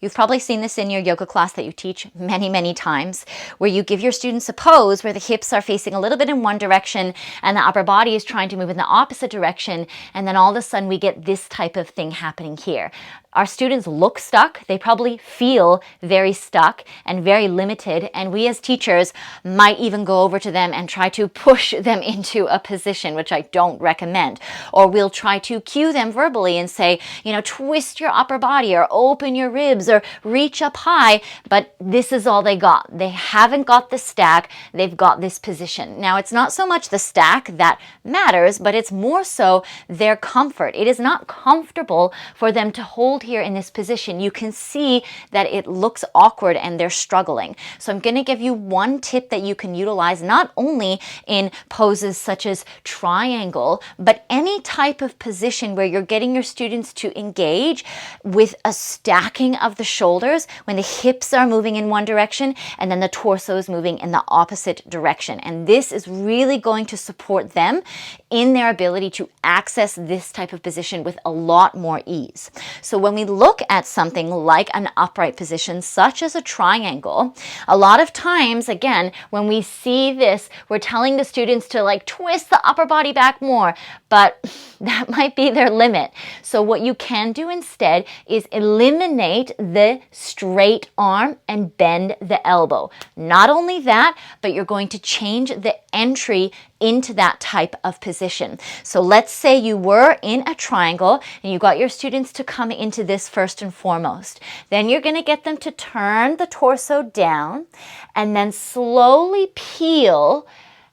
You've probably seen this in your yoga class that you teach many, many times, where you give your students a pose where the hips are facing a little bit in one direction and the upper body is trying to move in the opposite direction. And then all of a sudden we get this type of thing happening here. Our students look stuck. They probably feel very stuck and very limited. And we as teachers might even go over to them and try to push them into a position, which I don't recommend. Or we'll try to cue them verbally and say, twist your upper body or open your ribs or reach up high. But this is all they got. They haven't got the stack. They've got this position. Now, it's not so much the stack that matters, but it's more so their comfort. It is not comfortable for them to hold here in this position. You can see that it looks awkward and they're struggling. So I'm going to give you one tip that you can utilize not only in poses such as triangle, but any type of position where you're getting your students to engage with a stacking of the shoulders when the hips are moving in one direction and then the torso is moving in the opposite direction. And this is really going to support them in their ability to access this type of position with a lot more ease. So when we look at something like an upright position, such as a triangle, a lot of times, again, when we see this, we're telling the students to twist the upper body back more, but that might be their limit. So what you can do instead is eliminate the straight arm and bend the elbow. Not only that, but you're going to change the entry into that type of position. So let's say you were in a triangle and you got your students to come into this first and foremost. Then you're going to get them to turn the torso down and then slowly peel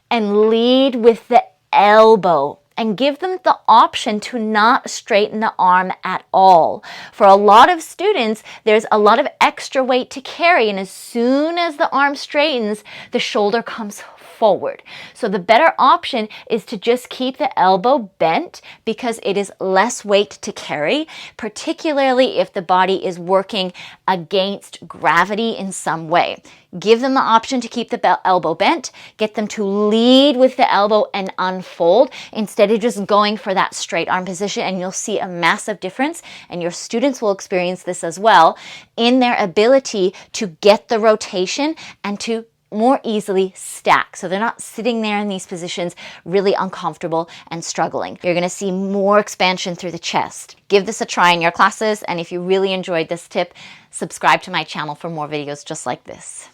and lead with the elbow. And give them the option to not straighten the arm at all. For a lot of students, there's a lot of extra weight to carry, and as soon as the arm straightens, the shoulder comes forward. So the better option is to just keep the elbow bent because it is less weight to carry, particularly if the body is working against gravity in some way. Give them the option to keep the elbow bent, get them to lead with the elbow and unfold instead of just going for that straight arm position, and you'll see a massive difference, and your students will experience this as well in their ability to get the rotation and to more easily stack. So they're not sitting there in these positions really uncomfortable and struggling. You're going to see more expansion through the chest. Give this a try in your classes, and if you really enjoyed this tip, subscribe to my channel for more videos just like this.